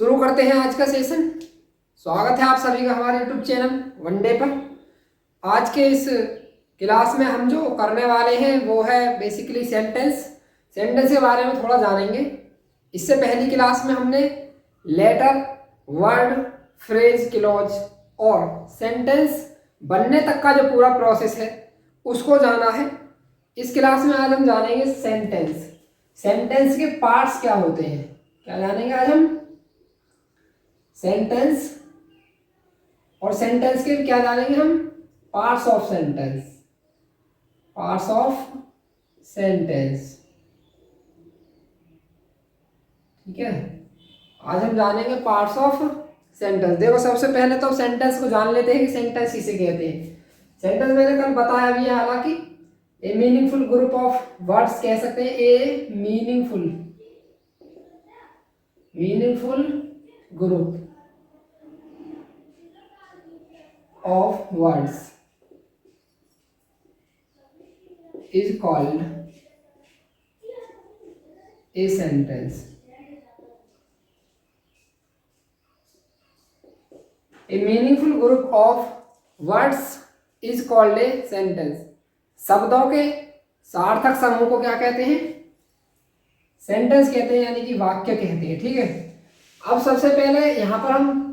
शुरू करते हैं आज का सेशन। स्वागत है आप सभी का हमारे यूट्यूब चैनल वनडे पर। आज के इस क्लास में हम जो करने वाले हैं वो है बेसिकली सेंटेंस के बारे में थोड़ा जानेंगे। इससे पहली क्लास में हमने लेटर, वर्ड, फ्रेज, क्लॉज और सेंटेंस बनने तक का जो पूरा प्रोसेस है उसको जाना है। इस क्लास में आज हम जानेंगे सेंटेंस के पार्ट्स क्या होते हैं। क्या जानेंगे आज हम? सेंटेंस। और सेंटेंस के क्या जानेंगे हम? Parts of sentence. ठीक है, आज हम जानेंगे पार्ट्स ऑफ सेंटेंस। देखो, सबसे पहले तो सेंटेंस को जान लेते हैं कि सेंटेंस किसे कहते हैं। सेंटेंस मैंने कल बताया भी है, हालांकि ए मीनिंगफुल ग्रुप ऑफ वर्ड्स कह सकते हैं। ए meaningful group of words is called a sentence. A meaningful group of words is called a sentence. शब्दों के सार्थक समूह को क्या कहते हैं? सेंटेंस कहते हैं, यानी कि वाक्य कहते हैं। ठीक है, अब सबसे पहले यहाँ पर हम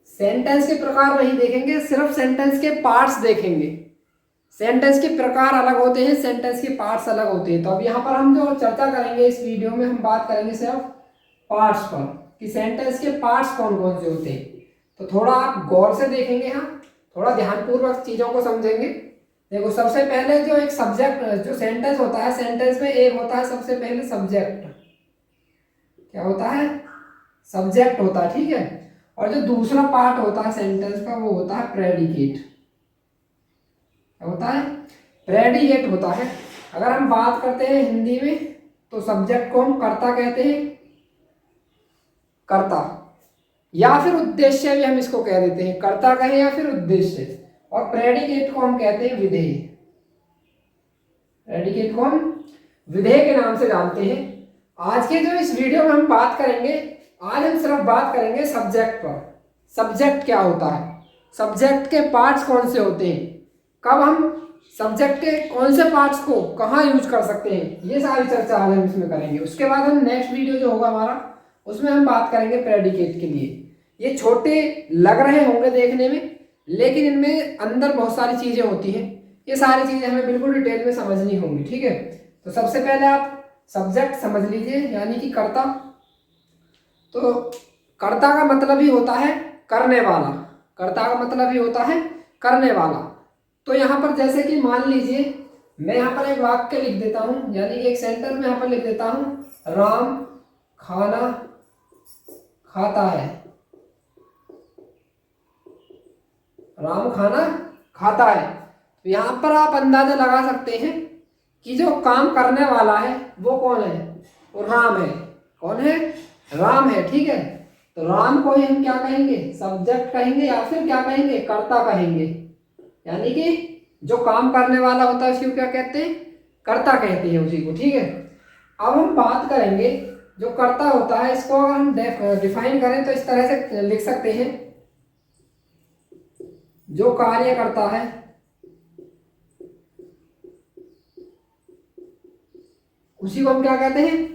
सेंटेंस के प्रकार नहीं देखेंगे, सिर्फ सेंटेंस के पार्ट्स देखेंगे। सेंटेंस के प्रकार अलग होते हैं, सेंटेंस के पार्ट्स अलग होते हैं। तो अब यहाँ पर हम जो चर्चा करेंगे इस वीडियो में, हम बात करेंगे सिर्फ पार्ट्स पर कि सेंटेंस के पार्ट्स कौन कौन से होते हैं। तो थोड़ा आप गौर से देखेंगे, हाँ, थोड़ा ध्यानपूर्वक चीज़ों को समझेंगे। देखो, सबसे पहले जो एक सब्जेक्ट, जो सेंटेंस होता है, सेंटेंस में एक होता है सबसे पहले सब्जेक्ट। क्या होता है? सब्जेक्ट होता है। ठीक है, और जो दूसरा पार्ट होता है सेंटेंस का वो होता है प्रेडिकेट। क्या होता है? प्रेडिकेट होता है। अगर हम बात करते हैं हिंदी में तो सब्जेक्ट को हम कर्ता कहते हैं, कर्ता, या फिर उद्देश्य भी हम इसको कह देते हैं, कर्ता कहें या फिर उद्देश्य। और प्रेडिकेट को हम कहते हैं विधेय। प्रेडिकेट को हम विधेय के नाम से जानते हैं। आज के जो इस वीडियो में हम बात करेंगे, आज हम सिर्फ बात करेंगे सब्जेक्ट पर। सब्जेक्ट क्या होता है, सब्जेक्ट के पार्ट्स कौन से होते हैं, कब हम सब्जेक्ट के कौन से पार्ट्स को कहाँ यूज कर सकते हैं, ये सारी चर्चा आज हम इसमें करेंगे। उसके बाद हम नेक्स्ट वीडियो जो होगा हमारा, उसमें हम बात करेंगे प्रेडिकेट के लिए। ये छोटे लग रहे होंगे देखने में, लेकिन इनमें अंदर बहुत सारी चीज़ें होती हैं। ये सारी चीज़ें हमें बिल्कुल डिटेल में समझनी होंगी। ठीक है, तो सबसे पहले आप सब्जेक्ट समझ लीजिए, यानी कि कर्ता। तो कर्ता का मतलब ही होता है करने वाला। कर्ता का मतलब ही होता है करने वाला। तो यहाँ पर जैसे कि मान लीजिए मैं यहाँ पर एक वाक्य लिख देता हूँ, यानी कि एक सेंटेंस में यहाँ पर लिख देता हूँ, राम खाना खाता है। राम खाना खाता है। तो यहाँ पर आप अंदाजा लगा सकते हैं कि जो काम करने वाला है वो कौन है? वो राम है। कौन है? राम है। ठीक है, तो राम को ही हम क्या कहेंगे? सब्जेक्ट कहेंगे, या फिर क्या कहेंगे? कर्ता कहेंगे। यानी कि जो काम करने वाला होता है उसी को क्या कहते हैं? कर्ता कहते हैं उसी को। ठीक है, अब हम बात करेंगे जो कर्ता होता है, इसको अगर हम डिफाइन करें तो इस तरह से लिख सकते हैं, जो कार्य करता है उसी को हम क्या कहते हैं?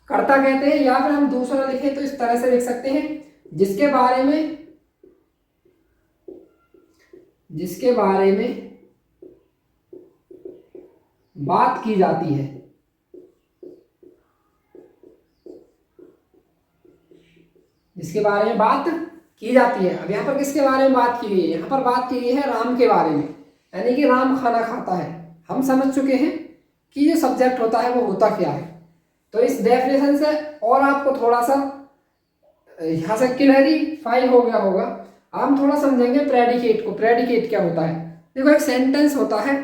कर्ता कहते हैं। या फिर हम दूसरा लिखें तो इस तरह से लिख सकते हैं, जिसके बारे में बात की जाती है। जिसके बारे में बात की जाती है। अब यहाँ पर किसके बारे में बात की गई है? यहाँ पर बात की गई है राम के बारे में, यानी कि राम खाना खाता है। हम समझ चुके हैं कि जो सब्जेक्ट होता है वो होता क्या है। तो इस डेफिनेशन से और आपको थोड़ा सा यहाँ से क्लैरिफाई हो गया होगा। हम थोड़ा समझेंगे प्रेडिकेट को। प्रेडिकेट क्या होता है? देखो, एक सेंटेंस होता है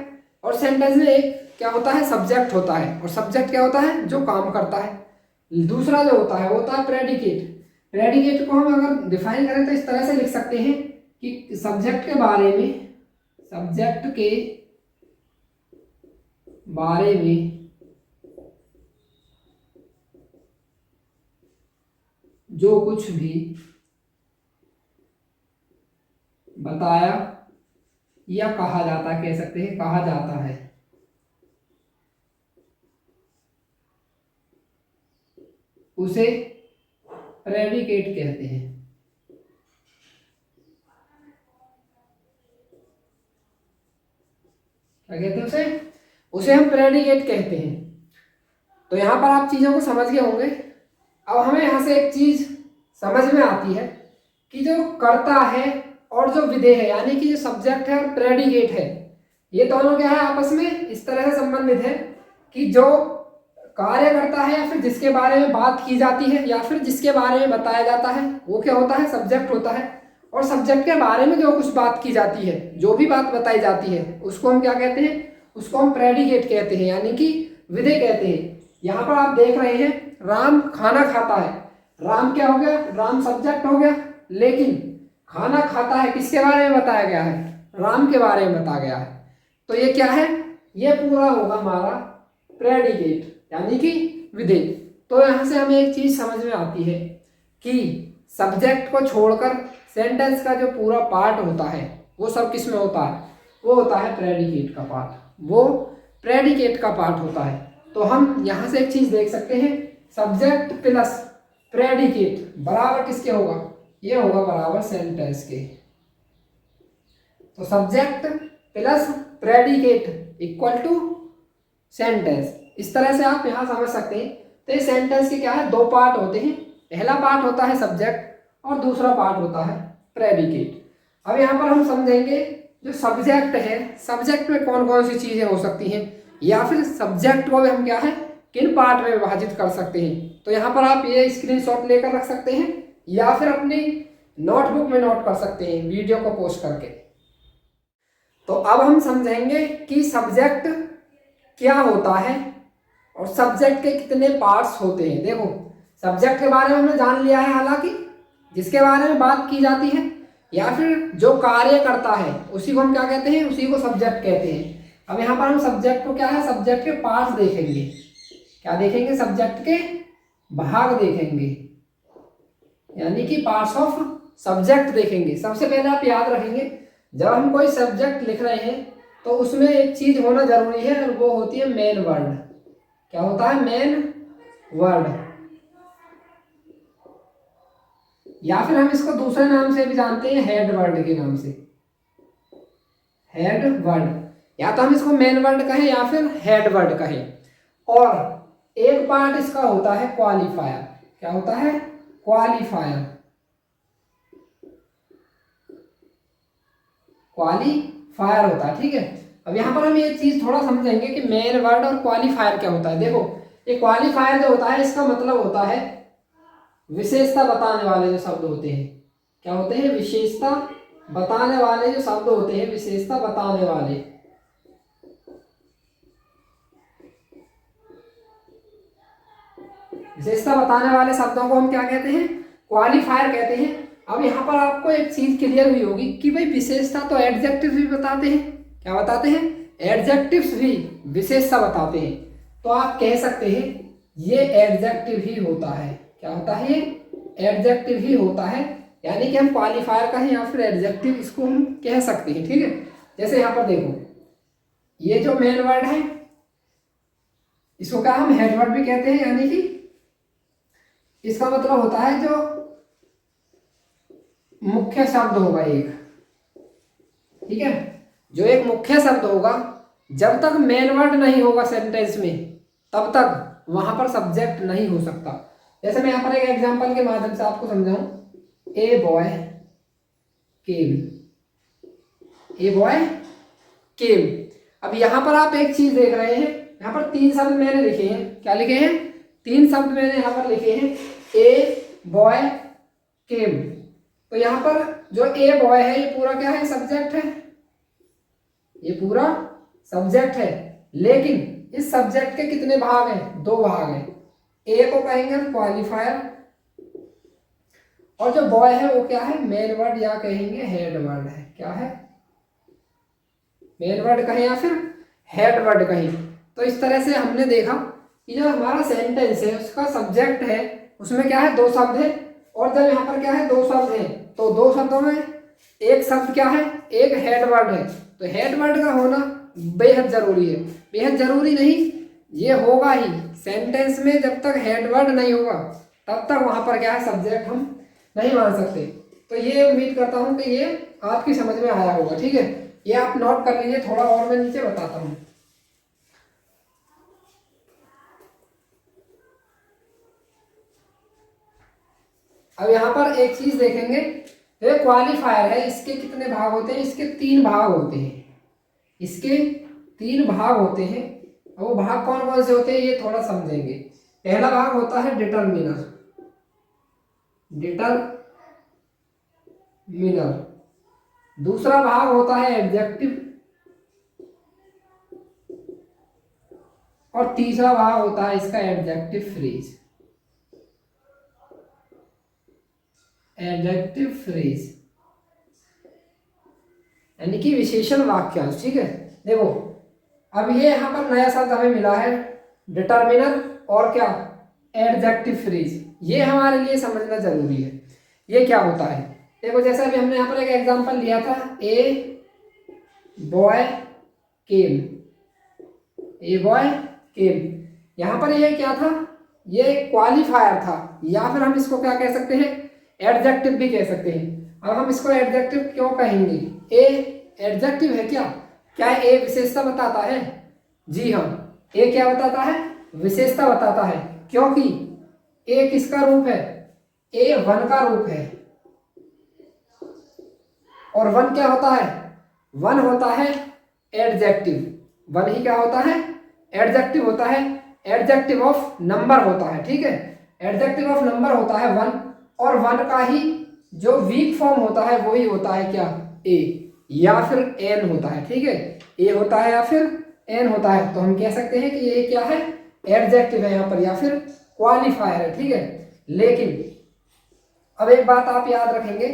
और सेंटेंस में एक क्या होता है? सब्जेक्ट होता है। और सब्जेक्ट क्या होता है? जो काम करता है। दूसरा जो होता है वो होता है प्रेडिकेट। प्रेडिकेट को हम अगर डिफाइन करें तो इस तरह से लिख सकते हैं कि सब्जेक्ट के बारे में जो कुछ भी बताया या कहा जाता है, कह सकते हैं कहा जाता है, उसे प्रेडिकेट कहते हैं। क्या कहते हैं उसे? उसे हम प्रेडिकेट कहते हैं। तो यहां पर आप चीजों को समझ गए होंगे। अब हमें यहां से एक चीज समझ में आती है कि जो कर्ता है और जो विधेय है, यानी कि जो सब्जेक्ट है और प्रेडिकेट है, ये दोनों क्या है आपस में इस तरह से संबंधित है कि जो कार्य करता है या फिर जिसके बारे में बात की जाती है या फिर जिसके बारे में बताया जाता है, वो क्या होता है? सब्जेक्ट होता है। और सब्जेक्ट के बारे में जो कुछ बात की जाती है, जो भी बात बताई जाती है, उसको हम क्या कहते हैं? उसको हम प्रेडिकेट कहते हैं, यानी कि विधेय कहते हैं। यहाँ पर आप देख रहे हैं राम खाना खाता है। राम क्या हो गया? राम सब्जेक्ट हो गया। लेकिन खाना खाता है किसके बारे में बताया गया है? राम के बारे में बताया गया है। तो ये क्या है? ये पूरा होगा हमारा प्रेडिकेट, यानी कि विधेय। तो यहाँ से हमें एक चीज समझ में आती है कि सब्जेक्ट को छोड़कर सेंटेंस का जो पूरा पार्ट होता है वो सब किस में होता है? वो होता है प्रेडिकेट का पार्ट। वो प्रेडिकेट का पार्ट होता है। तो हम यहाँ से एक चीज देख सकते हैं, सब्जेक्ट प्लस प्रेडिकेट बराबर किसके होगा? ये होगा बराबर सेंटेंस के। तो subject plus predicate equal to sentence. इस तरह से आप यहां समझ सकते हैं। तो ये सेंटेंस के क्या है? दो पार्ट होते हैं। पहला पार्ट होता है सब्जेक्ट और दूसरा पार्ट होता है प्रेडिकेट। अब यहाँ पर हम समझेंगे जो सब्जेक्ट है, सब्जेक्ट में कौन कौन सी चीजें हो सकती हैं, या फिर सब्जेक्ट को भी हम क्या है किन पार्ट में विभाजित कर सकते हैं। तो यहाँ पर आप ये स्क्रीनशॉट लेकर रख सकते हैं या फिर अपनी नोटबुक में नोट कर सकते हैं वीडियो को पॉज करके। तो अब हम समझेंगे कि सब्जेक्ट क्या होता है और सब्जेक्ट के कितने पार्ट्स होते हैं। देखो, सब्जेक्ट के बारे में हमने जान लिया है, हालांकि जिसके बारे में बात की जाती है या फिर जो कार्य करता है उसी को हम क्या कहते हैं? उसी को सब्जेक्ट कहते हैं। अब यहाँ पर हम सब्जेक्ट को क्या है? सब्जेक्ट के पार्ट्स देखेंगे। क्या देखेंगे? सब्जेक्ट के भाग देखेंगे, यानी कि पार्ट्स ऑफ सब्जेक्ट देखेंगे। सबसे पहले आप याद रखेंगे, जब हम कोई सब्जेक्ट लिख रहे हैं तो उसमें एक चीज होना जरूरी है और वो होती है मेन वर्ड। क्या होता है? मेन वर्ड, या फिर हम इसको दूसरे नाम से भी जानते हैं, हेड वर्ड के नाम से। हेड वर्ड, या तो हम इसको मेन वर्ड कहें या फिर हेड वर्ड कहें। और एक पार्ट इसका होता है क्वालिफायर। क्या होता है? क्वालिफायर। क्वालिफायर होता है, ठीक है। अब यहाँ पर हम ये चीज थोड़ा समझेंगे कि मेन वर्ड और क्वालिफायर क्या होता है। देखो, ये क्वालिफायर जो होता है इसका मतलब होता है विशेषता बताने वाले जो शब्द होते हैं। क्या होते हैं? विशेषता बताने वाले जो शब्द होते हैं, विशेषता बताने वाले। विशेषता बताने वाले शब्दों को हम क्या कहते हैं? क्वालिफायर कहते हैं। अब यहाँ पर आपको एक चीज क्लियर हुई होगी कि भाई विशेषता तो एडजेक्टिव भी बताते हैं। क्या बताते हैं? एडजेक्टिव्स भी विशेषता बताते हैं। तो आप कह सकते हैं ये एडजेक्टिव ही होता है। क्या होता है? ये एडजेक्टिव ही होता है, यानी कि हम क्वालिफायर का है या फिर एडजेक्टिव इसको हम कह सकते हैं, ठीक है। जैसे यहाँ पर देखो, ये जो मेन वर्ड है इसको क्या हम हेड वर्ड भी कहते हैं, यानी कि इसका मतलब होता है जो मुख्य शब्द होगा एक, ठीक है। जो एक मुख्य शब्द होगा, जब तक मेन वर्ड नहीं होगा सेंटेंस में तब तक वहां पर सब्जेक्ट नहीं हो सकता। जैसे मैं यहाँ पर एक एग्जांपल के माध्यम से आपको समझाऊं, a boy came. A boy केम। अब यहां पर आप एक चीज देख रहे हैं, यहाँ पर तीन शब्द मैंने लिखे हैं। क्या लिखे हैं? तीन शब्द मैंने यहाँ पर लिखे हैं, ए बॉय केम। तो यहाँ पर जो ए बॉय है ये पूरा क्या है? सब्जेक्ट है। ये पूरा सब्जेक्ट है, लेकिन इस सब्जेक्ट के कितने भाग हैं? दो भाग हैं। ए को कहेंगे हम क्वालिफायर, और जो बॉय है वो क्या है? मेन वर्ड या कहेंगे हेड वर्ड है। क्या है? मेन वर्ड कहें या फिर हेड वर्ड कहें। तो इस तरह से हमने देखा कि जो हमारा सेंटेंस है उसका सब्जेक्ट है, उसमें क्या है? दो शब्द है, और जब यहाँ पर क्या है दो शब्द हैं तो दो शब्दों में एक शब्द क्या है, एक हेड वर्ड है, तो हेड वर्ड का होना बेहद जरूरी है। बेहद जरूरी नहीं, ये होगा ही सेंटेंस में, जब तक हेड वर्ड नहीं होगा तब तक वहां पर क्या है सब्जेक्ट हम नहीं मान सकते। तो ये उम्मीद करता हूं कि ये आपकी समझ में आया होगा। ठीक है, ये आप नोट कर लीजिए, थोड़ा और मैं नीचे बताता हूं। अब यहाँ पर एक चीज देखेंगे, ये क्वालिफायर है, इसके कितने भाग होते हैं, इसके 3 भाग होते हैं। इसके 3 भाग होते हैं, और वो भाग कौन कौन से होते हैं ये थोड़ा समझेंगे। पहला भाग होता है डिटरमिनर, डिटरमिनर। दूसरा भाग होता है एडजेक्टिव, और तीसरा भाग होता है इसका एडजेक्टिव फ्रेज। एडजेक्टिव फ्रेज यानी कि विशेषण वाक्यांश। ठीक है, देखो अब ये यहाँ पर नया शब्द हमें मिला है डिटरमिनर और क्या एडजेक्टिव फ्रेज। ये हमारे लिए समझना जरूरी है, ये क्या होता है। देखो जैसे अभी हमने यहाँ पर एक एग्जांपल लिया था, a boy came, a boy केम। यहाँ पर ये क्या था, ये क्वालिफायर था, या फिर हम इसको क्या कह सकते हैं एडजेक्टिव भी कह सकते हैं। अब हम इसको एडजेक्टिव क्यों कहेंगे, ए एडजेक्टिव है क्या, क्या ए विशेषता बताता है, जी हाँ ए क्या बताता है विशेषता बताता है, क्योंकि ए किसका रूप है, ए वन का रूप है। और वन क्या होता है, वन होता है एडजेक्टिव, वन ही क्या होता है एडजेक्टिव होता है, एडजेक्टिव ऑफ नंबर होता है। ठीक है, एडजेक्टिव ऑफ नंबर होता है वन, और वन का ही जो वीक फॉर्म होता है वही होता है क्या ए, या फिर एन होता है। ठीक है, ए होता है या फिर एन होता है, तो हम कह सकते हैं कि ये क्या है एडजेक्टिव है यहाँ पर, या फिर क्वालिफायर है। ठीक है, लेकिन अब एक बात आप याद रखेंगे,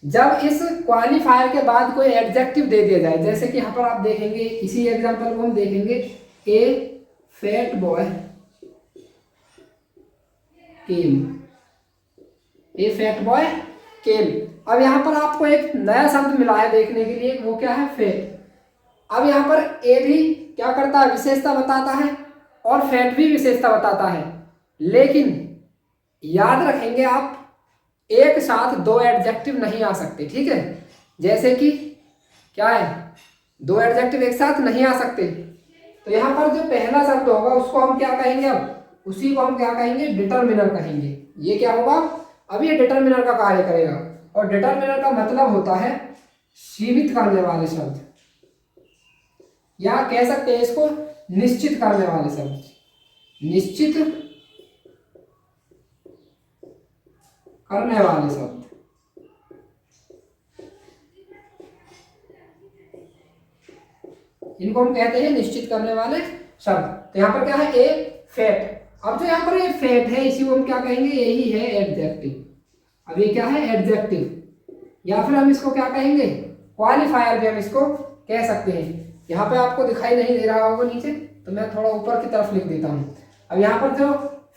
जब इस क्वालिफायर के बाद कोई एडजेक्टिव दे दिया जाए, जैसे कि यहाँ पर आप देखेंगे, इसी एग्जांपल को हम देखेंगे, ए फैट बॉय केम, ए फैट बॉय केम। अब यहाँ पर आपको एक नया शब्द मिला है देखने के लिए, वो क्या है फैट। अब यहाँ पर ए भी क्या करता है विशेषता बताता है, और फैट भी विशेषता बताता है, लेकिन याद रखेंगे आप एक साथ दो एडजेक्टिव नहीं आ सकते। ठीक है, जैसे कि क्या है दो एडजेक्टिव एक साथ नहीं आ सकते, तो यहाँ पर जो पहला शब्द होगा उसको हम क्या कहेंगे, अब उसी को हम क्या कहेंगे डिटरमिनर कहेंगे। ये क्या होगा, अब ये डिटरमिनर का कार्य करेगा, और डिटरमिनर का मतलब होता है सीमित करने वाले शब्द, या कह सकते हैं इसको निश्चित करने वाले शब्द, निश्चित करने वाले शब्द। इनको हम कहते हैं निश्चित करने वाले शब्द। तो यहाँ पर क्या है ए फैट, अब जो यहाँ पर ये फैट है इसी को हम क्या कहेंगे, यही है एडजेक्टिव। अब ये क्या है एडजेक्टिव, या फिर हम इसको क्या कहेंगे क्वालिफायर भी हम इसको कह सकते हैं। यहाँ पे आपको दिखाई नहीं दे रहा होगा नीचे, तो मैं थोड़ा ऊपर की तरफ लिख देता हूँ। अब यहाँ पर जो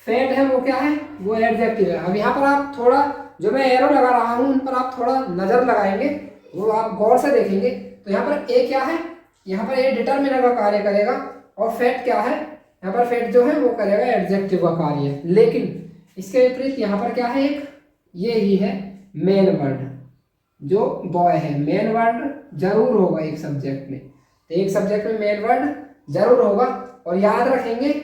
फैट है वो क्या है, वो एडजेक्टिव है। अब यहाँ पर आप थोड़ा जो मैं एरो लगा रहा हूँ उन पर आप थोड़ा नजर लगाएंगे, वो आप गौर से देखेंगे, तो यहाँ पर ए क्या है, यहाँ पर ए डिटरमिनर का कार्य करेगा, और फैट क्या है, यहाँ पर फैट जो है वो करेगा एडजेक्टिव का कार्य। लेकिन इसके विपरीत यहाँ पर क्या है, एक ये ही है मेन वर्ड, जो बॉय है। मेन वर्ड जरूर होगा एक सब्जेक्ट में, तो एक सब्जेक्ट में मेन वर्ड जरूर होगा। और याद रखेंगे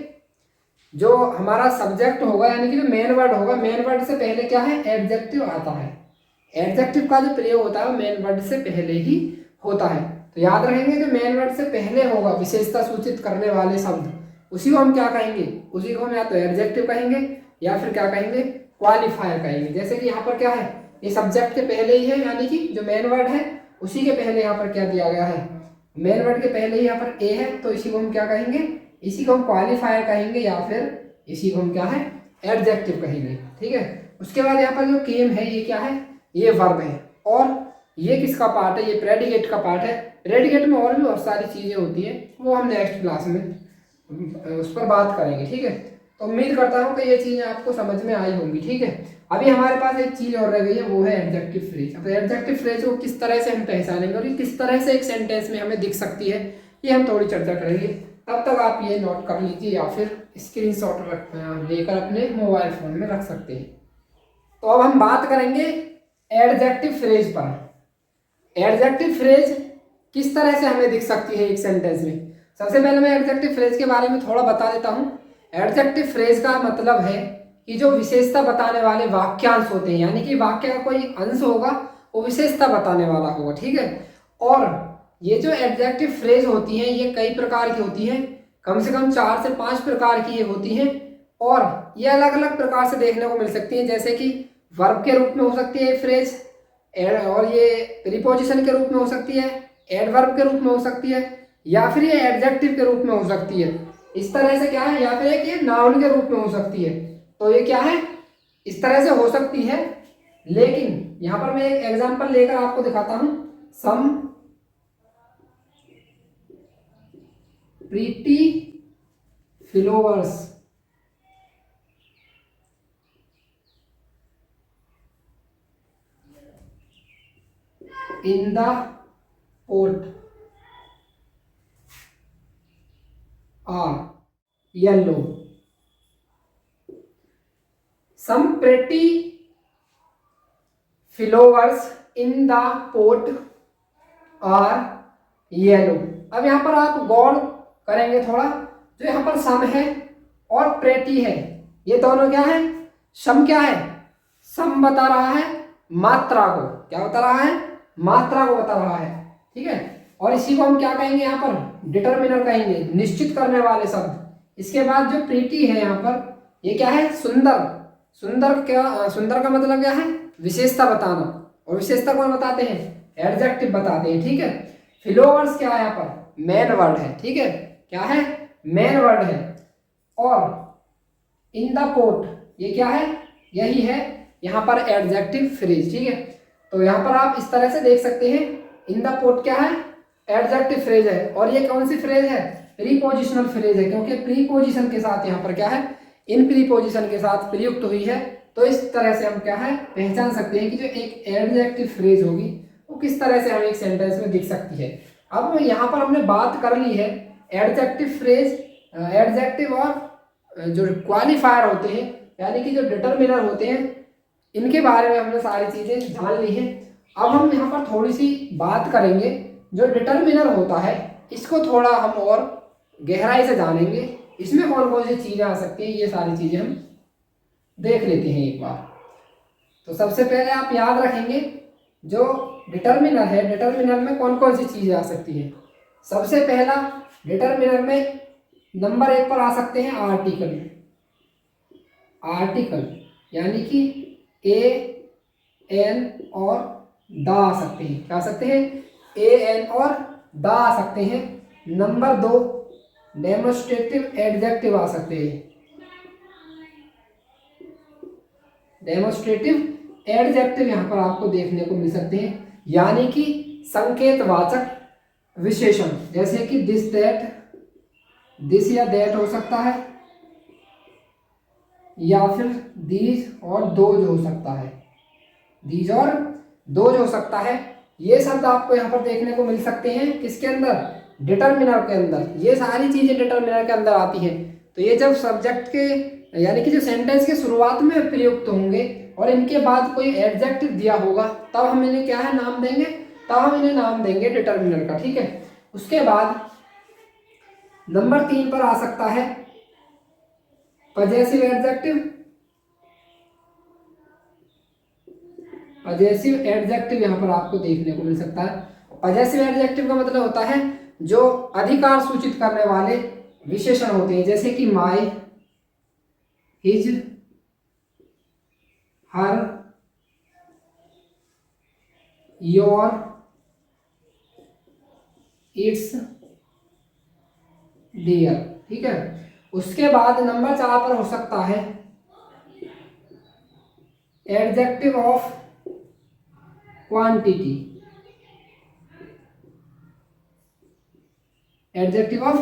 जो हमारा सब्जेक्ट होगा यानी कि जो मेन वर्ड होगा, मेन वर्ड से पहले क्या है एडजेक्टिव आता है। एडजेक्टिव का जो प्रयोग होता है वो मेन वर्ड से पहले ही होता है। तो याद रखेंगे जो मेन वर्ड से पहले होगा विशेषता सूचित करने वाले शब्द, उसी को हम क्या कहेंगे, उसी को हम या तो एडजेक्टिव कहेंगे या फिर क्या कहेंगे क्वालिफायर कहेंगे। जैसे कि यहाँ पर क्या है, ये सब्जेक्ट के पहले ही है, यानी कि जो मेन वर्ड है उसी के पहले यहाँ पर क्या दिया गया है, मेन वर्ड के पहले ही यहाँ पर ए है, तो इसी को हम क्या कहेंगे, इसी को हम क्वालिफायर कहेंगे, या फिर इसी को हम क्या है एडजेक्टिव कहेंगे। ठीक है, उसके बाद यहाँ पर जो केम है ये क्या है, ये वर्ब है, और ये किसका पार्ट है, ये प्रेडिकेट का पार्ट है। प्रेडिकेट में और भी बहुत सारी चीजें होती है, वो हम नेक्स्ट क्लास में उस पर बात करेंगे। ठीक है, तो उम्मीद करता हूँ कि ये चीजें आपको समझ में आई होंगी। ठीक है, अभी हमारे पास एक चीज और रह गई है, वो है एडजेक्टिव फ्रेज। अब एडजेक्टिव फ्रेज को किस तरह से हम पहचानेंगे और ये किस तरह से एक सेंटेंस में हमें दिख सकती है, ये हम थोड़ी चर्चा करेंगे। तब तक आप ये नोट कर लीजिए या फिर स्क्रीनशॉट लेकर अपने मोबाइल फोन में रख सकते हैं। तो अब हम बात करेंगे एडजेक्टिव फ्रेज पर। एडजेक्टिव फ्रेज किस तरह से हमें दिख सकती है एक सेंटेंस में। सबसे पहले मैं एडजेक्टिव फ्रेज के बारे में थोड़ा बता देता हूँ। एडजेक्टिव फ्रेज का मतलब है कि जो विशेषता बताने वाले वाक्यांश होते हैं, यानी कि वाक्य का कोई अंश होगा वो विशेषता बताने वाला होगा, ठीक है। और ये जो एडजेक्टिव फ्रेज होती हैं ये कई प्रकार की होती हैं, कम से कम 4 से 5 प्रकार की ये होती हैं। और ये अलग अलग प्रकार से देखने को मिल सकती हैं, जैसे कि वर्ब के रूप में हो सकती है फ्रेज, और ये प्रीपोजिशन के रूप में हो सकती है, एडवर्ब के रूप में हो सकती है, या फिर ये एडजेक्टिव के रूप में हो सकती है। इस तरह से क्या है, या फिर एक ये नाउन के रूप में हो सकती है। तो ये क्या है, इस तरह से हो सकती है। लेकिन यहां पर मैं एक एग्जांपल लेकर आपको दिखाता हूं। Some pretty flowers in the pot are yellow. Some pretty flowers in the pot are yellow। अब यहाँ पर आप गौर करेंगे थोड़ा, जो यहाँ पर सम है और प्रेटी है, ये दोनों क्या है, सम क्या है, सम बता रहा है मात्रा को, क्या बता रहा है, मात्रा को बता रहा है, ठीक है। और इसी को हम क्या कहेंगे, यहाँ पर डिटर्मिनर कहेंगे, निश्चित करने वाले शब्द। इसके बाद जो प्रीटी है यहाँ पर, ये क्या है, सुंदर। सुंदर क्या, सुंदर का मतलब क्या है, विशेषता बताना, और विशेषता कौन बताते हैं, एडजेक्टिव बताते हैं, ठीक है। फ्लोवर्स क्या है, यहाँ पर मेन वर्ड है, ठीक है, क्या है, मेन वर्ड है। और इन द पोर्ट ये क्या है, यही है यहाँ पर एडजेक्टिव फ्रेज, ठीक है। तो यहाँ पर आप इस तरह से देख सकते हैं, इन द पोर्ट क्या है, एडजेक्टिव फ्रेज है। और ये कौन सी फ्रेज है, प्रीपोजिशनल फ्रेज है, क्योंकि प्रीपोजिशन के साथ यहाँ पर क्या है, इन प्रीपोजिशन के साथ प्रयुक्त हुई है। तो इस तरह से हम क्या है, पहचान सकते हैं कि जो एक एडजेक्टिव फ्रेज होगी वो किस तरह से हमें एक सेंटेंस में दिख सकती है। अब यहाँ पर हमने बात कर ली है एडजेक्टिव फ्रेज, एडजेक्टिव और जो क्वालिफायर होते हैं, यानी कि जो डिटर्मिनर होते हैं, इनके बारे में हमने सारी चीजें जान ली हैं। अब हम यहाँ पर थोड़ी सी बात करेंगे, जो डिटर्मिनर होता है इसको थोड़ा हम और गहराई से जानेंगे, इसमें कौन कौन सी चीजें आ सकती हैं, ये सारी चीजें हम देख लेते हैं एक बार। तो सबसे पहले आप याद रखेंगे, जो डिटर्मिनर है, डिटर्मिनर में कौन कौन सी चीजें आ सकती हैं। सबसे पहला डिटर्मिनर में नंबर 1 पर आ सकते हैं आर्टिकल। आर्टिकल यानी कि ए एन और द आ सकते हैं, क्या आ सकते हैं, ए एन और द आ सकते हैं। नंबर 2 डेमोस्ट्रेटिव एडजेक्टिव आ सकते हैं। डेमोस्ट्रेटिव एडजेक्टिव यहाँ पर आपको देखने को मिल सकते हैं, यानी कि संकेतवाचक विशेषण, जैसे कि दिस दैट, दिस या दैट हो सकता है, या फिर दीज और दोज हो सकता है, दीज और दोज हो सकता है। ये शब्द आपको यहाँ पर देखने को मिल सकते हैं, किसके अंदर, डिटर्मिनर के अंदर। ये सारी चीजें डिटर्मिनर के अंदर आती हैं। तो ये जब सब्जेक्ट के, यानी कि जो सेंटेंस के शुरुआत में प्रयुक्त होंगे और इनके बाद कोई एडजेक्टिव दिया होगा, तब हम इन्हें क्या है, नाम देंगे, तब हम इन्हें नाम देंगे डिटर्मिनर का, ठीक है। उसके बाद नंबर 3 पर आ सकता है पजेसिव एडजेक्टिव। पजेसिव एडजेक्टिव यहाँ पर आपको देखने को मिल सकता है। पजेसिव एडजेक्टिव का मतलब होता है जो अधिकार सूचित करने वाले विशेषण होते हैं, जैसे कि my, his, her, your, its, dear, ठीक है। उसके बाद नंबर 4 पर हो सकता है adjective of quantity. Adjective of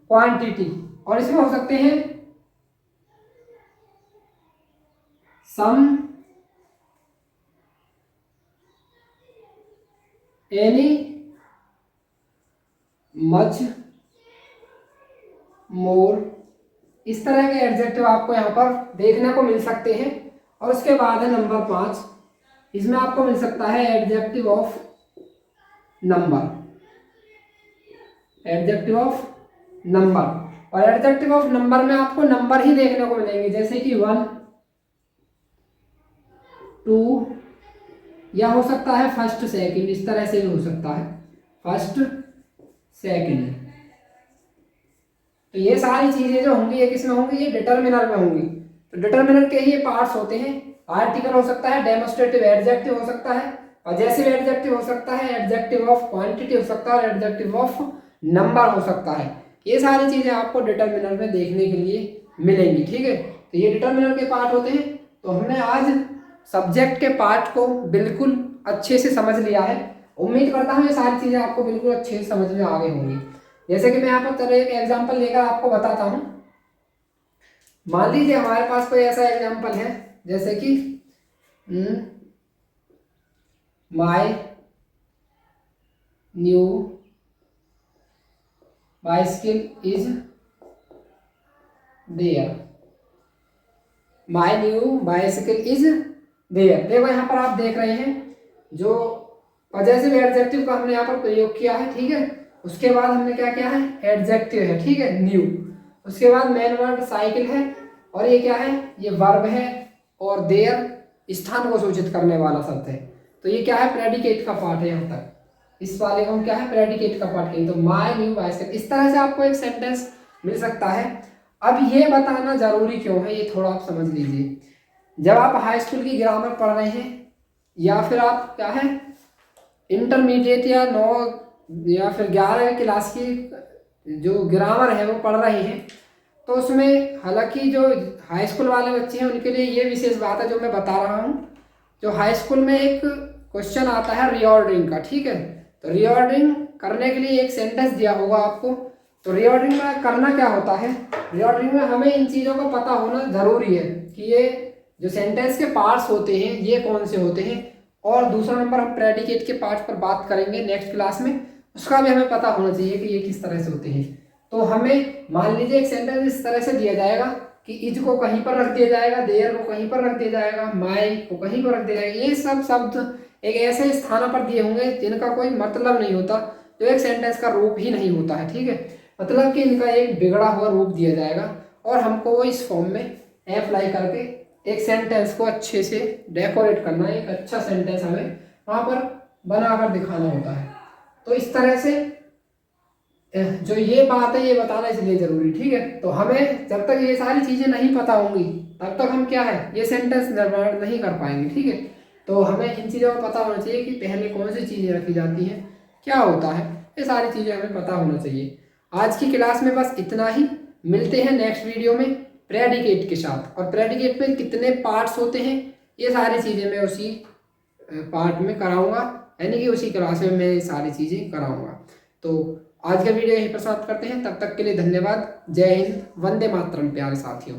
quantity, और इसमें हो सकते हैं सम, एनी, मच, मोर, इस तरह के एडजेक्टिव आपको यहाँ पर देखने को मिल सकते हैं। और उसके बाद है नंबर 5, इसमें आपको मिल सकता है adjective of number, adjective of number. और एडजेक्टिव ऑफ नंबर में आपको नंबर ही देखने को मिलेंगे, जैसे कि 1, 2, या हो सकता है फर्स्ट सेकंड, इस तरह से भी हो सकता है, फर्स्ट सेकंड। तो ये सारी चीजें जो होंगी ये किसमें होंगी, ये डिटर्मिनर में होंगी। तो डिटर्मिनर के ही ये पार्ट्स होते हैं। आर्टिकल हो सकता है, डेमोस्ट्रेटिव एडजेक्टिव हो सकता है, पजेसिव एडजेक्टिव हो सकता है, एडजेक्टिव ऑफ क्वांटिटी हो सकता है और एडजेक्टिव ऑफ नंबर हो सकता है। ये सारी चीजें आपको डिटर्मिनर में देखने के लिए मिलेंगी। ठीक है, तो ये डिटर्मिनर के पार्ट होते हैं। तो हमने आज सब्जेक्ट के पार्ट को बिल्कुल अच्छे से समझ लिया है। उम्मीद करता हूँ ये सारी चीजें आपको बिल्कुल अच्छे से समझ में आ गई होंगी। जैसे कि मैं यहाँ पर चलो एक एग्जाम्पल लेकर आपको बताता हूँ। मान लीजिए हमारे पास कोई ऐसा एग्जाम्पल है, जैसे कि my new bicycle is there, my new bicycle is there. देखो यहाँ पर आप देख रहे हैं जो पजेसिव एडजेक्टिव का हमने यहाँ पर प्रयोग किया है। ठीक है, उसके बाद हमने क्या किया है, एडजेक्टिव है, ठीक है, न्यू। उसके बाद मेन वर्ड साइकिल है, और ये क्या है, ये वर्ब है, और देयर स्थान को सूचित करने वाला शब्द है। तो ये क्या है, प्रेडिकेट का पार्ट है। यहाँ तक इस वाले को हम क्या है, प्रेडिकेट का पार्ट कहेंगे। तो माई न्यू बाइसिकल, इस तरह से आपको एक सेंटेंस मिल सकता है। अब ये बताना जरूरी क्यों है, ये थोड़ा आप समझ लीजिए। जब आप हाई स्कूल की ग्रामर पढ़ रहे हैं, या फिर आप क्या है इंटरमीडिएट या 9 या फिर 11 क्लास की जो ग्रामर है वो पढ़ रहे हैं, तो उसमें हालांकि जो हाई स्कूल वाले बच्चे हैं उनके लिए ये विशेष बात है जो मैं बता रहा हूँ। जो हाई स्कूल में एक क्वेश्चन आता है रीऑर्डरिंग का, ठीक है, तो रीऑर्डरिंग करने के लिए एक सेंटेंस दिया होगा आपको। तो रीऑर्डरिंग में करना क्या होता है, रीऑर्डरिंग में हमें इन चीज़ों का पता होना जरूरी है कि ये जो सेंटेंस के पार्ट्स होते हैं ये कौन से होते हैं। और दूसरा नंबर हम प्रेडिकेट के पार्ट्स पर बात करेंगे नेक्स्ट क्लास में, उसका भी हमें पता होना चाहिए कि ये किस तरह से होते हैं। तो हमें मान लीजिए एक सेंटेंस इस तरह से दिया जाएगा कि इज को कहीं पर रख दिया जाएगा, देयर को कहीं पर रख दिया जाएगा, माई को कहीं पर रख दिया जाएगा। ये सब शब्द एक ऐसे स्थान पर दिए होंगे जिनका कोई मतलब नहीं होता, जो एक सेंटेंस का रूप ही नहीं होता है। ठीक है, मतलब कि इनका एक बिगड़ा हुआ रूप दिया जाएगा और हमको वो इस फॉर्म में अप्लाई करके एक सेंटेंस को अच्छे से डेकोरेट करना है, एक अच्छा सेंटेंस हमें वहाँ पर बनाकर दिखाना होता है। तो इस तरह से जो ये बात है ये बताना इसलिए जरूरी, ठीक है। तो हमें जब तक ये सारी चीज़ें नहीं पता होंगी तब तक हम क्या है ये सेंटेंस निर्माण नहीं कर पाएंगे, ठीक है। तो हमें इन चीज़ों का पता होना चाहिए कि पहले कौन सी चीज़ें रखी जाती हैं, क्या होता है, ये सारी चीज़ें हमें पता होना चाहिए। आज की क्लास में बस इतना ही, मिलते हैं नेक्स्ट वीडियो में प्रेडिकेट के साथ। और प्रेडिकेट में कितने पार्ट्स होते हैं ये सारी चीज़ें मैं उसी पार्ट में कराऊंगा, यानी कि उसी क्लास में मैं ये सारी चीज़ें कराऊंगा। तो आज का वीडियो यहीं पर समाप्त करते हैं, तब तक के लिए धन्यवाद। जय हिंद, वंदे मातरम प्यारे साथियों।